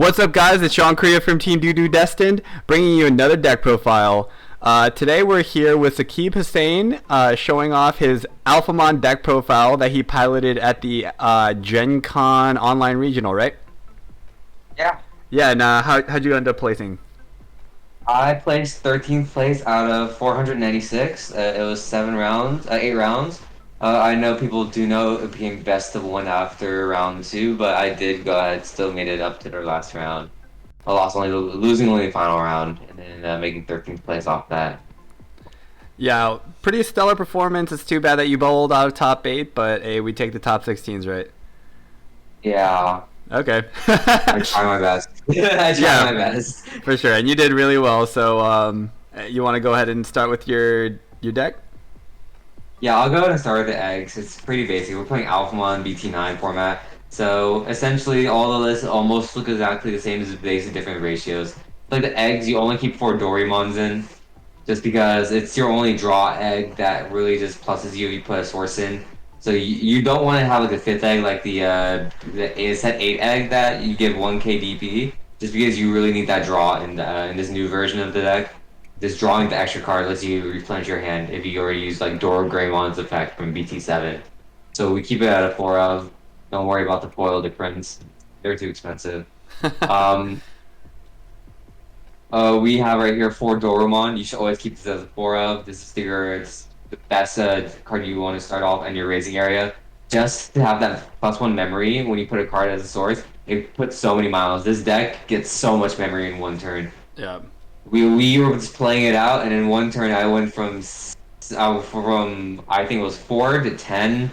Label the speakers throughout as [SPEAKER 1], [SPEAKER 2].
[SPEAKER 1] What's up, guys? It's Sean Korea from Team Doo Destined, bringing you another deck profile. Today we're here with Sakib Hossain, showing off his Alphamon deck profile that he piloted at the Gencon Online Regional, right?
[SPEAKER 2] Yeah.
[SPEAKER 1] Yeah, and how'd you end up placing?
[SPEAKER 2] I placed 13th place out of 496. It was 8 rounds. I know people do know it became best of one after round two, but I did go ahead, still made it up to their last round. I lost losing only the final round, and then making 13th place off that.
[SPEAKER 1] Yeah, pretty stellar performance. It's too bad that you bowled out of top 8, but hey, we take the top 16s, right?
[SPEAKER 2] Yeah.
[SPEAKER 1] Okay.
[SPEAKER 2] I try my best. I try my best.
[SPEAKER 1] For sure, and you did really well. So, you want to go ahead and start with your deck?
[SPEAKER 2] Yeah, I'll go ahead and start with the eggs. It's pretty basic. We're playing Alphamon BT9 format. So essentially, all the lists almost look exactly the same as basic different ratios. Like the eggs, you only keep 4 Doraemons in, just because it's your only draw egg that really just pluses you if you put a source in. So you don't want to have like a 5th egg, like the set 8 egg that you give 1k DP, just because you really need that draw in this new version of the deck. This drawing the extra card lets you replenish your hand if you already use like Dora Greymon's effect from BT7. So we keep it at a 4 of. Don't worry about the foil difference. They're too expensive. um, we have right here 4 Doromon. You should always keep this as a 4 of. This is it's the best card you want to start off in your raising area. Just to have that +1 memory when you put a card as a source, it puts so many miles. This deck gets so much memory in one turn.
[SPEAKER 1] Yeah.
[SPEAKER 2] We were just playing it out, and in one turn I went from I think it was 4 to 10,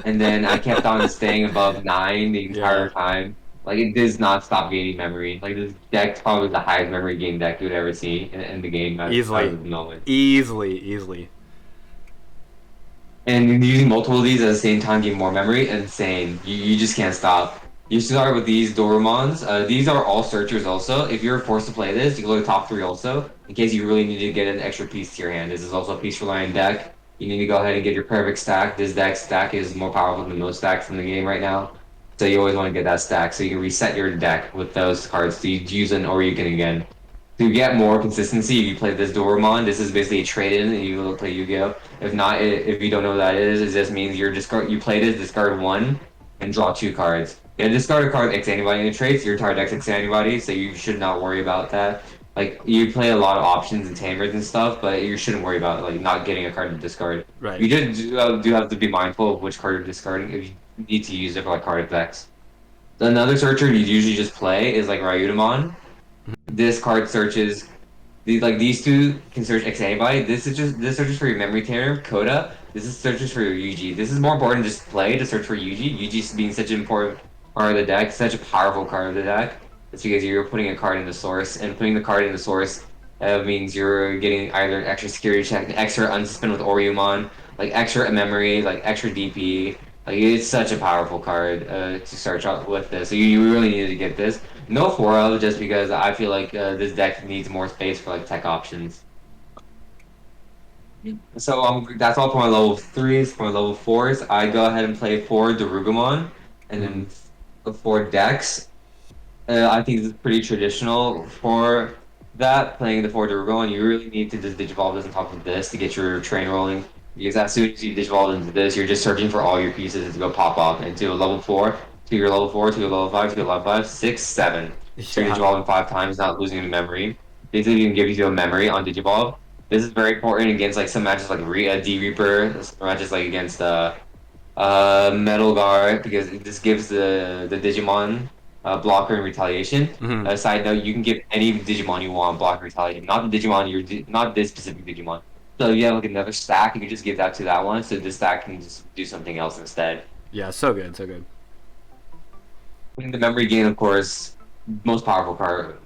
[SPEAKER 2] and then I kept on staying above 9 the entire time. Like it does not stop gaining memory. Like this deck's probably the highest memory game deck you would ever see in the game.
[SPEAKER 1] Easily.
[SPEAKER 2] And using multiple of these at the same time, gain more memory, insane. You just can't stop. You start with these Doremons. These are all searchers also. If you're forced to play this, you go to top 3 also, in case you really need to get an extra piece to your hand. This is also a piece reliant deck. You need to go ahead and get your perfect stack. This deck stack is more powerful than most stacks in the game right now. So you always want to get that stack so you can reset your deck with those cards to use an Oryuken again. To get more consistency, if you play this Doremon, this is basically a trade-in and you will play Yu-Gi-Oh! If not, if you don't know what that is, it just means you play this, discard 1, and draw 2 cards. Yeah, discard a card X anybody in the trades, your entire deck's X anybody, so you should not worry about that. Like, you play a lot of options and tamers and stuff, but you shouldn't worry about, like, not getting a card to discard.
[SPEAKER 1] Right.
[SPEAKER 2] You do have to be mindful of which card you're discarding if you need to use it for, like, card effects. Another searcher you usually just play is, like, Ryutamon. This card searches... These two can search X anybody. This searches for your memory tamer, Coda. This is searches for your Yuji. This is more important just play to search for Yuji. Yuji being such an important part of the deck, such a powerful card of the deck. It's because you're putting a card in the source, and putting the card in the source means you're getting either an extra security check, an extra unsuspend with Oryumon, like extra memory, like extra DP. Like it's such a powerful card to start out with this. So you really need to get this. No 4 of just because I feel like this deck needs more space for like tech options. So that's all for my level 3s. For my level 4s, I go ahead and play 4 Darugumon, and then 4 decks. I think this is pretty traditional for that. Playing the 4 Darugumon, you really need to just digivolve this on top of this to get your train rolling. Because as soon as you digivolve into this, you're just searching for all your pieces to go pop off into a level 4, to your level 4, to your level 5, to your level 5, 6, 7. So you're digivolving 5 times, not losing any memory. Basically, you can give you a memory on digivolve. This is very important against like some matches like D Reaper, some matches like against Metal Guard, because this gives the Digimon blocker and retaliation. Side note: you can give any Digimon you want blocker and retaliation, not the Digimon not this specific Digimon. So if you have like another stack, you can just give that to that one, so this stack can just do something else instead.
[SPEAKER 1] Yeah, so good.
[SPEAKER 2] The memory gain, of course, most powerful part.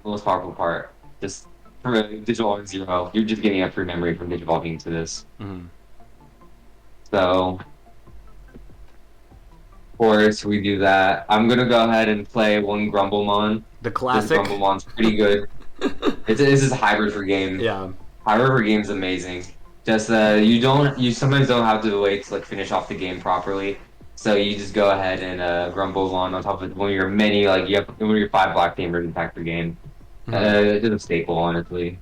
[SPEAKER 2] Just for Digivolving 0, you're just getting a free memory from Digivolving into this. So, of course, we do that. I'm gonna go ahead and play 1 Grumblemon.
[SPEAKER 1] The classic.
[SPEAKER 2] This Grumblemon's pretty good. This is a hybrid for game.
[SPEAKER 1] Yeah.
[SPEAKER 2] Hybrid for game is amazing. Just you sometimes don't have to wait to like finish off the game properly. So you just go ahead and grumble on top of one of your many like you have one of your 5 black gamers in pack per game.
[SPEAKER 1] Mhm.
[SPEAKER 2] It's a staple, honestly.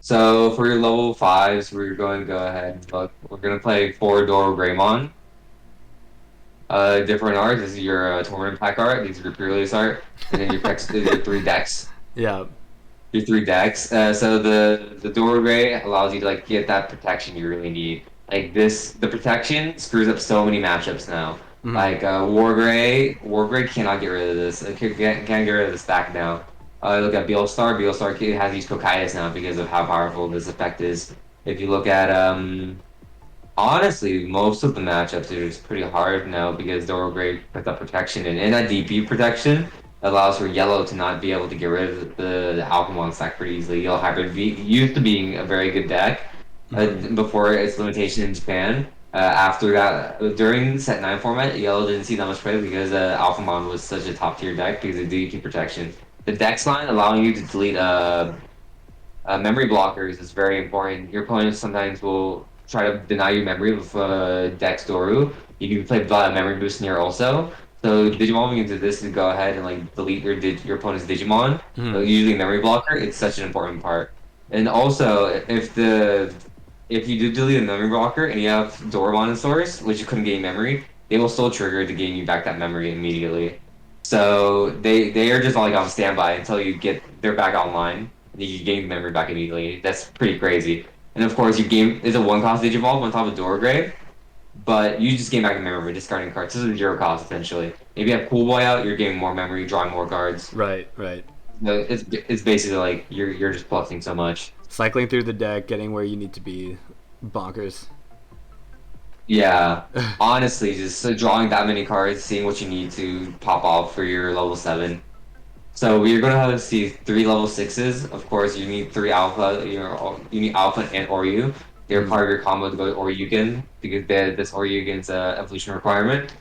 [SPEAKER 2] So for your level 5s, we're going to go ahead and look. We're going to play 4 Doro Greymon. Different art. This is your tournament pack art. These are your pre-release art. And then your packs, your 3 decks.
[SPEAKER 1] Yeah.
[SPEAKER 2] Your 3 decks. So the Doro Grey allows you to like get that protection you really need. Like this, the protection screws up so many matchups now.
[SPEAKER 1] Mhm.
[SPEAKER 2] Like War Grey cannot get rid of this. It can't get rid of the stack now. Look at Beelstar. Beelstar has these Cocytus now because of how powerful this effect is. If you look at honestly, most of the matchups are just pretty hard now because Doro Grey puts up protection and that DP protection allows for yellow to not be able to get rid of the Alphamon stack pretty easily. Yellow Hybrid used to being a very good deck
[SPEAKER 1] Mhm.
[SPEAKER 2] before its limitation in Japan. After that, during Set 9 format, Yellow didn't see that much play because Alphamon was such a top tier deck because of DP protection. The dex line allowing you to delete memory blockers is very important. Your opponents sometimes will try to deny you memory with Dex Doru. You can play memory boost in here also. So Digivolving into this to go ahead and like delete your opponent's Digimon,
[SPEAKER 1] Mhm.
[SPEAKER 2] usually memory blocker, it's such an important part. And also, if you do delete a memory blocker and you have Doramon in source, which you couldn't gain memory, they will still trigger to gain you back that memory immediately. So they are just like on standby until you get they're back online. You gain memory back immediately. That's pretty crazy. And of course, you gain is a 1 cost Digivolve on top of Doorgrave, but you just gain back the memory discarding cards. This is a 0 cost essentially. If you have Cool Boy out, you're gaining more memory, drawing more cards.
[SPEAKER 1] Right. Right.
[SPEAKER 2] No, it's basically like you're just plussing so much.
[SPEAKER 1] Cycling through the deck, getting where you need to be. Bonkers.
[SPEAKER 2] Yeah, honestly, just drawing that many cards, seeing what you need to pop off for your level 7. So we're gonna have to see 3 level 6s. Of course, you need 3 alpha. You need alpha and Oryu. They're
[SPEAKER 1] Mhm.
[SPEAKER 2] part of your combo to go to Oryugen because this Oryugen's evolution requirement.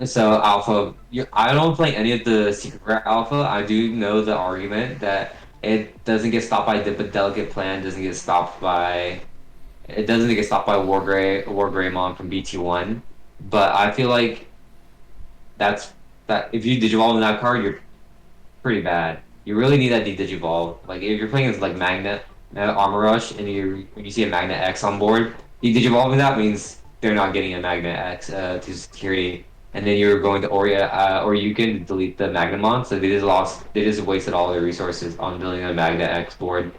[SPEAKER 2] So alpha, I don't play any of the secret rare alpha. I do know the argument that it doesn't get stopped by the delicate plan. It doesn't get stopped by War Greymon from BT1. But I feel like that's that if you digivolve in that card, you're pretty bad. You really need that Digivolve. Like if you're playing as like Magnet, Armor Rush, and when you see a Magnet X on board, Digivolving that means they're not getting a Magnet X to security, and then you're going to or you can delete the Magnamon. So they just wasted all their resources on building a Magnet X board,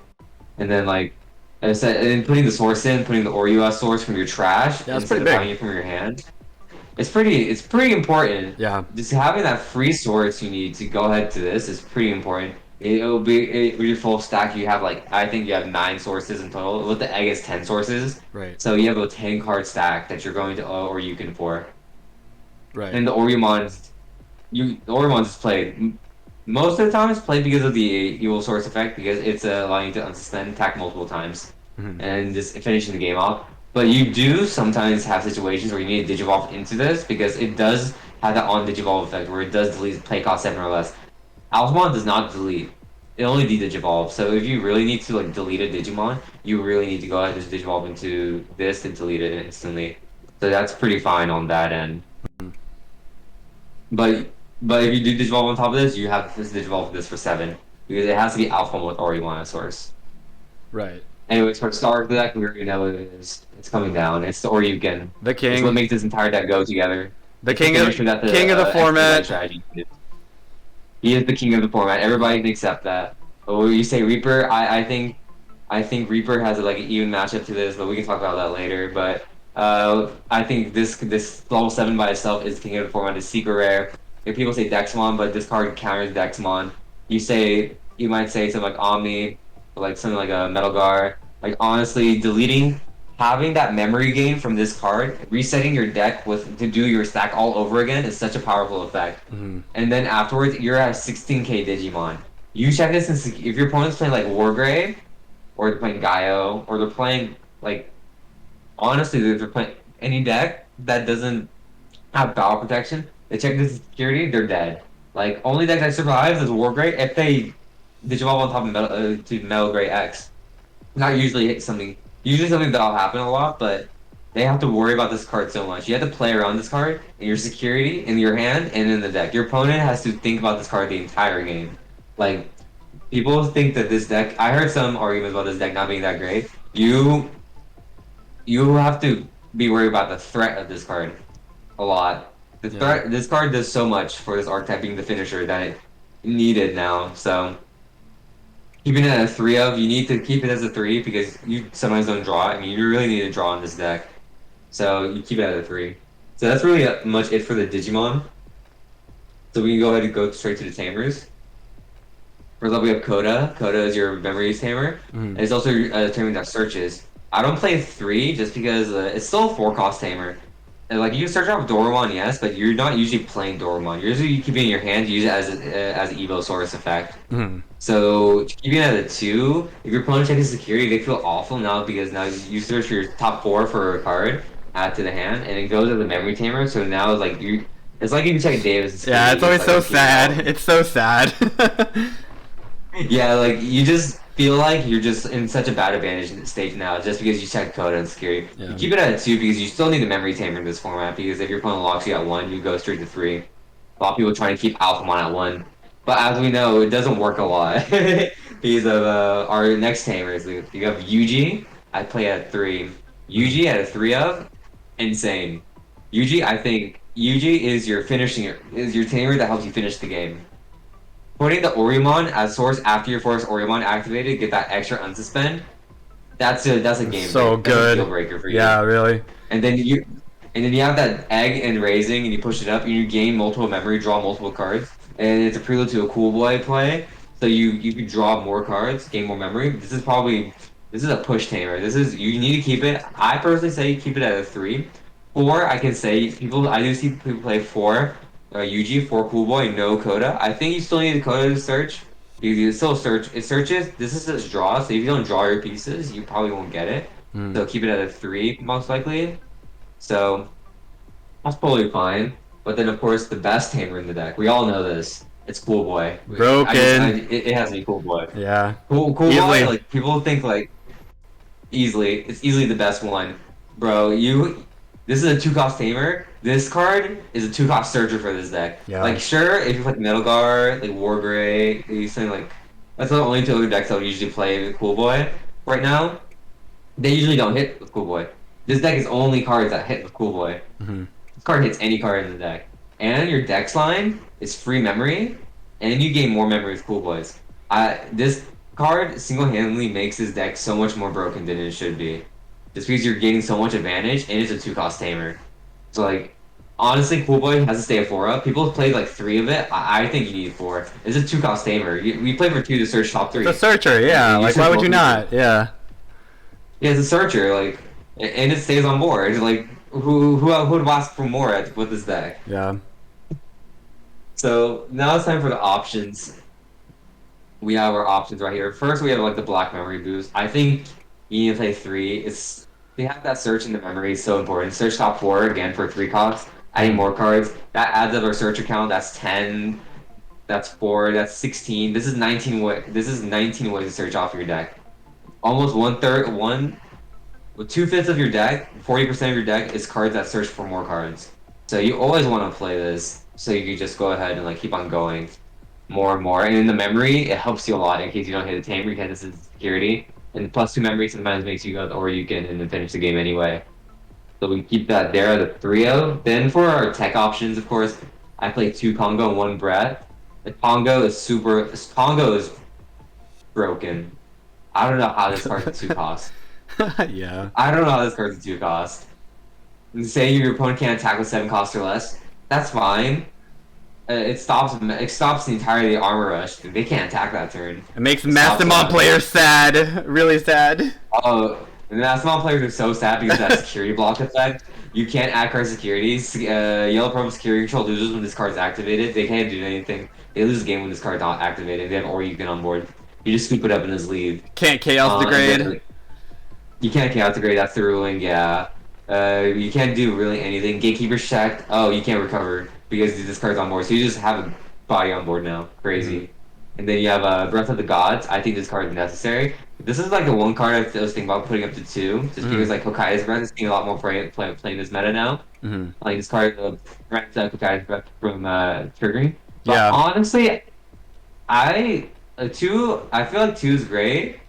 [SPEAKER 2] and then like. I said, and then putting the Oreo source from your trash
[SPEAKER 1] Yeah, that's
[SPEAKER 2] instead
[SPEAKER 1] pretty
[SPEAKER 2] of
[SPEAKER 1] big.
[SPEAKER 2] having it from your hand. It's pretty important.
[SPEAKER 1] Yeah.
[SPEAKER 2] Just having that free source you need to go ahead to this is pretty important. With your full stack, you have like I think you have 9 sources in total. With the egg, it's 10 sources.
[SPEAKER 1] Right.
[SPEAKER 2] So you have a 10 card stack that you're going to or you can for.
[SPEAKER 1] Right.
[SPEAKER 2] And the Orion's played most of the time. It's played because of the evil source effect because it's allowing you to unsuspend attack multiple times
[SPEAKER 1] Mhm.
[SPEAKER 2] and just finishing the game off. But you do sometimes have situations where you need to Digivolve into this because it does have that on Digivolve effect where it does delete play cost 7 or less. Alphamon does not delete. It only de-Digivolve. So if you really need to like delete a Digimon, you really need to go ahead and just Digivolve into this and delete it instantly. So that's pretty fine on that end. But if you do Digivolve on top of this, you have to Digivolve this for 7 because it has to be Alphamon with Oriwana source.
[SPEAKER 1] Right.
[SPEAKER 2] Anyways, for Star deck, we already know it is. It's coming down. It's the Oryuken.
[SPEAKER 1] The
[SPEAKER 2] It's what
[SPEAKER 1] king.
[SPEAKER 2] makes this entire deck go together.
[SPEAKER 1] The
[SPEAKER 2] It's the
[SPEAKER 1] king of
[SPEAKER 2] finisher that
[SPEAKER 1] king of the
[SPEAKER 2] execute light
[SPEAKER 1] format.
[SPEAKER 2] strategy. He is the king of the format. Everybody can accept that. But when you say Reaper, I think Reaper has like an even matchup to this, but we can talk about that later. But I think this level 7 by itself is king of the format. Is secret rare. If people say Dexmon, but this card counters Dexmon. You might say something like Omni, or like something like a Metal Guard. Like honestly, having that memory gain from this card, resetting your deck to do your stack all over again is such a powerful effect.
[SPEAKER 1] Mhm.
[SPEAKER 2] And then afterwards, you're at 16k Digimon. You check this, and if your opponent's playing like Wargrave, or they're playing Gaio, or they're playing like honestly, if they're playing any deck that doesn't have battle protection, they check this security, they're dead. Like only deck that survives is Wargrave if they Digivolve on top of to Metal Gray X. Not usually something. Usually something that'll happen a lot, but they have to worry about this card so much. You have to play around this card in your security, in your hand, and in the deck. Your opponent has to think about this card the entire game. Like, people think that this deck. I heard some arguments about this deck not being that great. You have to be worried about the threat of this card a lot. The
[SPEAKER 1] Yeah.
[SPEAKER 2] threat. This card does so much for this archetype being the finisher that it needed now. So keeping it at a 3 of, you need to keep it as a 3 because you sometimes don't draw. I mean, you really need to draw on this deck. So you keep it at a 3. So that's really much it for the Digimon. So we can go ahead and go straight to the Tamers. First up, we have Coda. Coda is your memories tamer. And it's also a tamer that searches. I don't play 3 just because it's still a 4-cost tamer. And like, you can search out Doromon, yes, but you're not usually playing Doromon. You're usually keeping it in your hand to use it as an Evo source effect. So keeping it at a 2, if your opponent checks security, they feel awful now because now you search your top 4 for a card, add to the hand, and it goes to the memory tamer. So now it's like it's like you can check Davis.
[SPEAKER 1] Yeah, it's always so sad. It's so sad.
[SPEAKER 2] Yeah, like you just feel like you're just in such a bad advantage stage now just because you check code and security.
[SPEAKER 1] Yeah.
[SPEAKER 2] You keep it at a 2 because you still need the memory tamer in this format because if your opponent locks you at 1, you go straight to 3. A lot of people try to keep Alphamon at 1. But as we know, it doesn't work a lot because of our next tamers. You have Yuji, I play at 3. Yuji at a 3 of, insane. I think Yuji is your tamer that helps you finish the game. Putting the Oriyamon as source after your first Oriyamon activated, get that extra unsuspend. That's a game.
[SPEAKER 1] So
[SPEAKER 2] break. That's
[SPEAKER 1] good.
[SPEAKER 2] a deal breaker for you.
[SPEAKER 1] Yeah, really.
[SPEAKER 2] And then you have that egg and raising, and you push it up, and you gain multiple memory, draw multiple cards, and it's a prelude to a cool boy play. So you can draw more cards, gain more memory. This is a push tamer. You need to keep it. I personally say keep it at a 3. 4, I can say I do see people play 4. Yuji for Cool Boy, no Coda. I think you still need a Coda to search. You still search. It searches. This is its draw, so if you don't draw your pieces, you probably won't get it. So keep it at a 3, most likely. So that's probably fine. But then, of course, the best tamer in the deck. We all know this. It's Cool Boy.
[SPEAKER 1] Broken.
[SPEAKER 2] It has to be Cool Boy.
[SPEAKER 1] Yeah.
[SPEAKER 2] Cool Boy. Like people think like it's easily the best one, bro. This is a 2-cost tamer. This card is a 2-cost searcher for this deck.
[SPEAKER 1] Yeah.
[SPEAKER 2] Like, sure, if you like Metal Guard, like Wargray, something like that's the only 2 other decks that would usually play with Cool Boy right now. They usually don't hit with Cool Boy. This deck is only cards that hit with Cool Boy. This card hits any card in the deck, and your dex line is free memory, and you gain more memory with Cool Boys. This card single-handedly makes this deck so much more broken than it should be. Just because you're gaining so much advantage, and it's a 2-cost tamer. So, like, honestly, Cool Boy has to stay at 4 up. People have played, like, 3 of it. I think you need 4. It's a 2-cost tamer. We play for 2 to search top 3.
[SPEAKER 1] The searcher, yeah. Like, why would you not? Yeah.
[SPEAKER 2] Yeah, it's a searcher, like, and it stays on board. Like, who would ask for more with this deck?
[SPEAKER 1] Yeah.
[SPEAKER 2] So, now it's time for the options. We have our options right here. First, we have, like, the black memory boost. I think you need to play 3. They have that search in the memory is so important. Search top 4 again for 3 costs. Adding more cards. That adds up our search account. That's 10. That's 4. That's 16. This is 19 ways to search off your deck. Almost 2/5 of your deck, 40% of your deck is cards that search for more cards. So you always want to play this so you can just go ahead and like keep on going more and more. And in the memory, it helps you a lot in case you don't hit a tamer because this is security. And +2 memory sometimes makes you go or you can and then finish the game anyway. So we keep that there at a 3-0. Then for our tech options, of course, I play 2 Congo and 1 Breath. The Congo is broken. I don't know how this card's a 2 cost.
[SPEAKER 1] Yeah.
[SPEAKER 2] I don't know how this card's a 2 cost. Say your opponent can't attack with 7 costs or less. That's fine. It stops the entirety of the armor rush. They can't attack that turn.
[SPEAKER 1] It makes Mastermon players sad. Really sad.
[SPEAKER 2] Oh, and the Mastermon players are so sad because of that security block effect. You can't add card securities. Yellow Purple security control loses when this card's activated. They can't do anything. They lose the game when this card's not activated. They have Oryuken on board. You just scoop it up in his lead.
[SPEAKER 1] Can't Chaos Degrade.
[SPEAKER 2] You can't Chaos Degrade. That's the ruling. Yeah. You can't do really anything. Gatekeeper's checked. Oh, you can't recover because this card's on board. So you just have a body on board now. Crazy. And then you have Breath of the Gods. I think this card is necessary. This is like the one card I was thinking about putting up to 2, just because like Hokkaido's Breath is getting a lot more playing this meta now.
[SPEAKER 1] Mm-hmm.
[SPEAKER 2] Like this card prevents Hokkaido's Breath from triggering. But
[SPEAKER 1] Yeah.
[SPEAKER 2] honestly, I feel like 2 is great,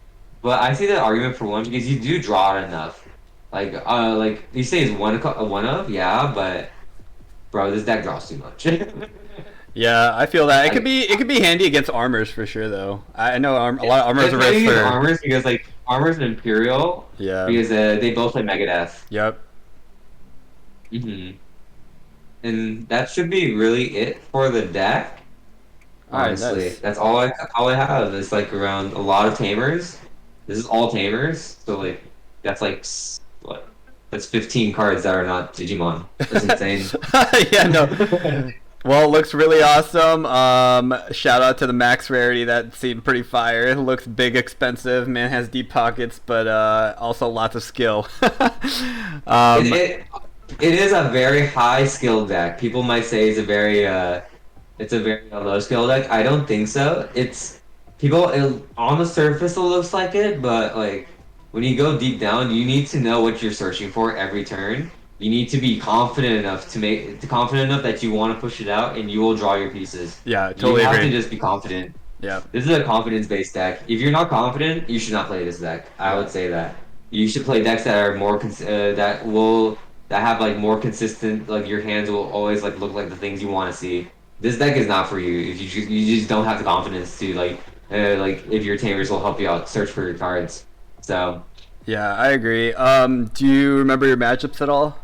[SPEAKER 2] but I see the argument for 1 because you do draw it enough. Like you say is one of, yeah, but bro, this deck draws too much.
[SPEAKER 1] Yeah, I feel that
[SPEAKER 2] Like,
[SPEAKER 1] it could be handy against armors for sure though. I know a lot of armors
[SPEAKER 2] it's
[SPEAKER 1] are
[SPEAKER 2] maybe
[SPEAKER 1] risk
[SPEAKER 2] against
[SPEAKER 1] for.
[SPEAKER 2] armors because like armors and Imperial
[SPEAKER 1] Yeah.
[SPEAKER 2] because they both play Megadeth.
[SPEAKER 1] Yep.
[SPEAKER 2] And that should be really it for the deck.
[SPEAKER 1] All right.
[SPEAKER 2] Honestly,
[SPEAKER 1] Nice.
[SPEAKER 2] that's all I have. It's like around a lot of tamers. This is all tamers, so like that's like what? That's 15 cards that are not Digimon. That's insane.
[SPEAKER 1] Yeah. No. Well, it looks really awesome. Shout out to the max rarity. That seemed pretty fire. It looks big, expensive. Man has deep pockets, but also lots of skill.
[SPEAKER 2] It, it it is a very high skill deck. People might say it's a very low skill deck. I don't think so. On the surface it looks like it, but like when you go deep down, you need to know what you're searching for every turn. You need to be confident enough that you want to push it out, and you will draw your pieces.
[SPEAKER 1] Yeah,
[SPEAKER 2] You
[SPEAKER 1] totally
[SPEAKER 2] have to
[SPEAKER 1] agree.
[SPEAKER 2] just be confident.
[SPEAKER 1] Yeah.
[SPEAKER 2] This is a confidence-based deck. If you're not confident, you should not play this deck. I
[SPEAKER 1] Yeah.
[SPEAKER 2] would say that. You should play decks that are that have like more consistent, like your hands will always like look like the things you want to see. This deck is not for you if you just don't have the confidence to like if your tamers will help you out search for your cards. So
[SPEAKER 1] Yeah, I agree. Do you remember your matchups at all?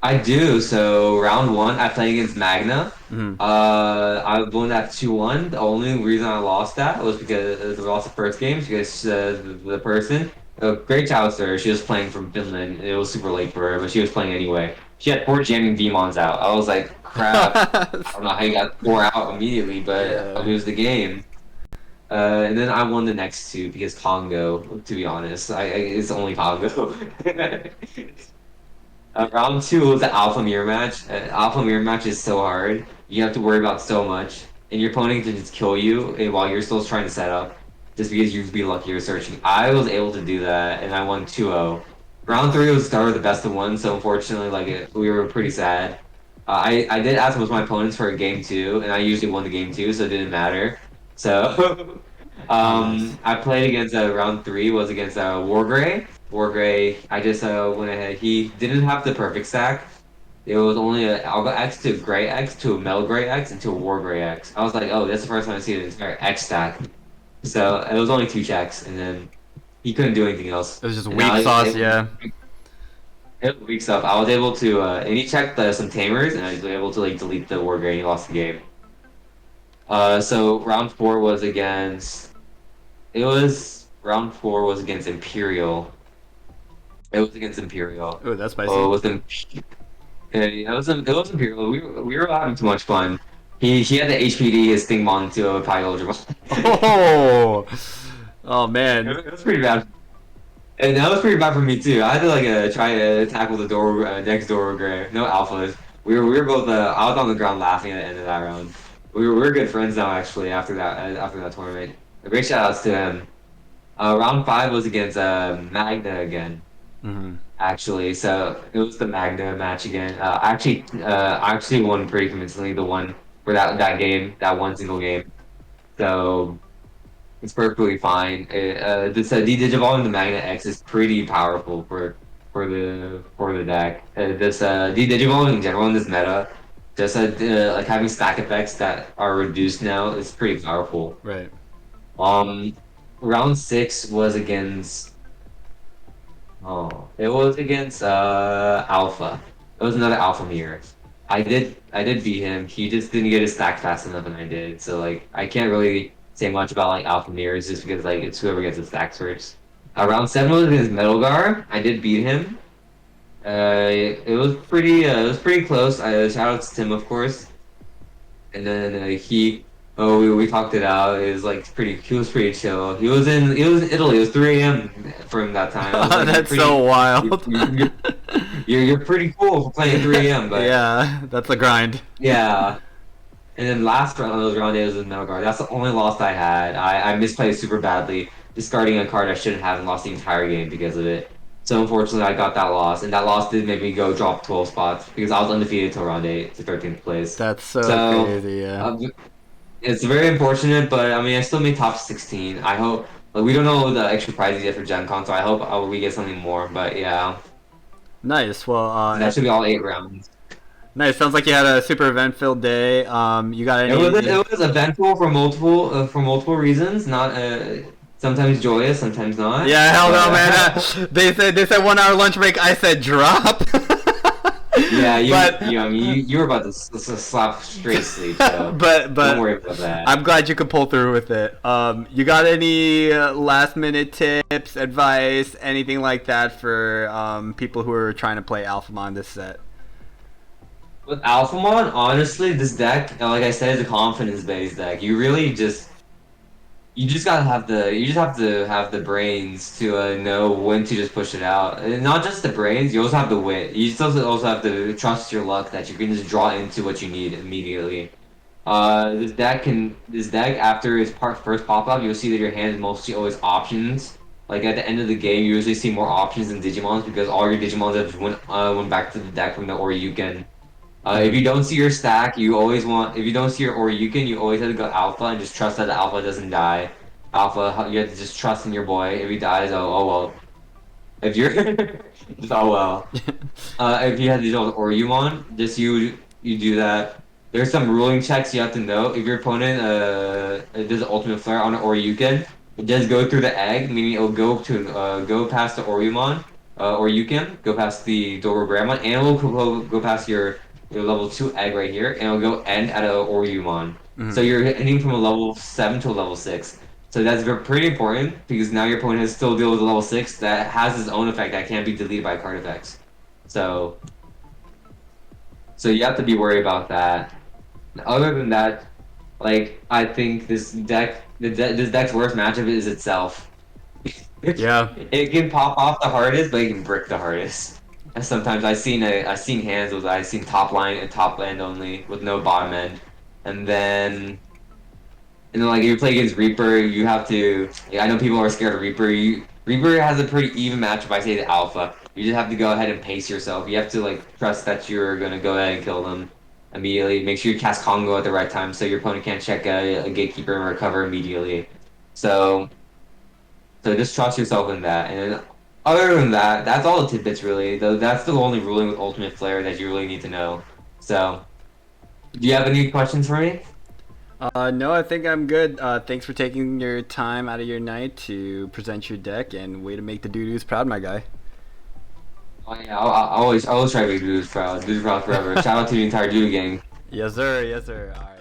[SPEAKER 2] I do. So round 1, I played against Magna.
[SPEAKER 1] Mm-hmm.
[SPEAKER 2] I won that 2-1. The only reason I lost that was because I lost the first game because the person, a great childster, she was playing from Finland. It was super late for her, but she was playing anyway. She had 4 jamming demons out. I was like, crap. I don't know how you got 4 out immediately, but I
[SPEAKER 1] Yeah.
[SPEAKER 2] lose the game. And then I won the next 2 because Congo, to be honest. It's only Congo. Round 2 was the Alpha Mirror match. Alpha Mirror match is so hard. You have to worry about so much. And your opponent can just kill you while you're still trying to set up. Just because you'd be lucky you're searching. I was able to do that, and I won 2-0. Round 3 was start with the best of 1, so unfortunately, we were pretty sad. I did ask most of my opponents for a game 2, and I usually won the game 2, so it didn't matter. So,
[SPEAKER 1] Nice.
[SPEAKER 2] I played against round 3 was against Wargrey. Wargrey, I just went ahead. He didn't have the perfect stack. It was only a Alga X to Gray X to a Mel Gray X and to a War Gray X. I was like, oh, that's the first time I see an entire X stack. So it was only 2 checks, and then he couldn't do anything else.
[SPEAKER 1] It was just
[SPEAKER 2] And
[SPEAKER 1] weak sauce, yeah.
[SPEAKER 2] it was weak stuff. I was able to, and he checked some tamers, and I was able to like delete the War Gray, and he lost the game. So round 4 was against. Round 4 was against Imperial. It was against Imperial.
[SPEAKER 1] Oh, that's spicy.
[SPEAKER 2] Oh, it was yeah, it was Imperial. We were having too much fun. He had the HPD his Stingmon to a Pyro
[SPEAKER 1] Oh, oh man.
[SPEAKER 2] It was pretty bad. And that was pretty bad for me too. I had to like try to tackle the door next door gray. No alphas. We were both I was on the ground laughing at the end of that round. We were good friends now actually after that tournament. A great shout outs to him. Round 5 was against Magna again.
[SPEAKER 1] Mm-hmm.
[SPEAKER 2] Actually, so it was the Magna match again. I actually won pretty convincingly the one for that game, that one single game. So it's perfectly fine. This D-Digivolve in the Magna X is pretty powerful for the deck. This D-Digivolve in general in this meta, just like having stack effects that are reduced now is pretty powerful.
[SPEAKER 1] Right.
[SPEAKER 2] Round 6 was against. Oh, it was against Alpha. It was another Alpha mirror. I did beat him. He just didn't get his stack fast enough, and I did. So like, I can't really say much about like Alpha mirrors just because like it's whoever gets the stacks first. Round 7 was against Metalgar. I did beat him. It was pretty close. Shout out to Tim, of course. And then we talked it out. It was like he was pretty chill. He was in Italy. It was 3 a.m. for him that time. I was like,
[SPEAKER 1] That's so wild.
[SPEAKER 2] You're pretty cool for playing 3 a.m. But
[SPEAKER 1] Yeah, that's a grind.
[SPEAKER 2] yeah, And then last round, those round days was Metal Guard. That's the only loss I had. I misplayed super badly, discarding a card I shouldn't have and lost the entire game because of it. So unfortunately, I got that loss, and that loss did make me go drop 12 spots because I was undefeated till round 8 to 13th place.
[SPEAKER 1] That's so
[SPEAKER 2] So
[SPEAKER 1] crazy. Yeah.
[SPEAKER 2] it's very unfortunate, but I mean, I still made top 16. I hope. Like, we don't know the extra prizes yet for Gen Con, so I hope we get something more. But yeah,
[SPEAKER 1] Nice. Well,
[SPEAKER 2] that should be all 8 rounds.
[SPEAKER 1] nice. Sounds like you had a super event-filled day. You got
[SPEAKER 2] It was
[SPEAKER 1] any?
[SPEAKER 2] it was eventful for multiple reasons. Not sometimes joyous, sometimes not.
[SPEAKER 1] Yeah, hell no,
[SPEAKER 2] But,
[SPEAKER 1] man. They said 1 hour lunch break. I said drop.
[SPEAKER 2] yeah,
[SPEAKER 1] but
[SPEAKER 2] I mean, you were about to slap straight sleep, so
[SPEAKER 1] but
[SPEAKER 2] don't worry about that.
[SPEAKER 1] I'm glad you could pull through with it. You got any last minute tips, advice, anything like that for people who are trying to play Alphamon this set?
[SPEAKER 2] With Alphamon, honestly, this deck, like I said, is a confidence-based deck. You just have to have the brains to know when to just push it out. And not just the brains, you also have the wit. You just also have to trust your luck that you can just draw into what you need immediately. This deck after its first pop up, you'll see that your hand is mostly always options. Like at the end of the game, you usually see more options than Digimons because all your Digimons have went back to the deck from the Oryuken. If you don't see your stack, you always want. If you don't see your Oryuken, you always have to go Alpha and just trust that the Alpha doesn't die. Alpha, you have to just trust in your boy. If he dies, oh well. If you're, just oh well. If you have these old Oryumon, just you do that. There's some ruling checks you have to know. If your opponent does an Ultimate Flare on an Oryuken, it does go through the egg, meaning it'll go past the Oryumon, Oryuken, go past the Dorogramon, and it will go past your level 2 egg right here, and it'll go end at a Oryumon. So you're ending from a level 7 to a level 6. So that's pretty important because now your opponent has still deal with a level 6 that has its own effect that can't be deleted by card effects. So you have to be worried about that. Other than that, like I think this deck's worst matchup is itself.
[SPEAKER 1] Yeah.
[SPEAKER 2] It can pop off the hardest, but it can brick the hardest. And sometimes I've seen hands with I've seen top line and top end only with no bottom end, and then like if you play against Reaper, you have to. Yeah, I know people are scared of Reaper. Reaper has a pretty even matchup. I say the Alpha. You just have to go ahead and pace yourself. You have to like trust that you're gonna go ahead and kill them immediately. Make sure you cast Congo at the right time so your opponent can't check a Gatekeeper and recover immediately. So just trust yourself in that. And then, other than that, that's all the tidbits really. Though that's the only ruling with Ultimate Flare that you really need to know. So, do you have any questions for me?
[SPEAKER 1] No, I think I'm good. Thanks for taking your time out of your night to present your deck, and way to make the doo-doos proud, my guy.
[SPEAKER 2] Oh yeah, I always try to make dudes proud. Dudes proud forever. Shout out to the entire Dude gang.
[SPEAKER 1] Yes, sir. Yes, sir. All right.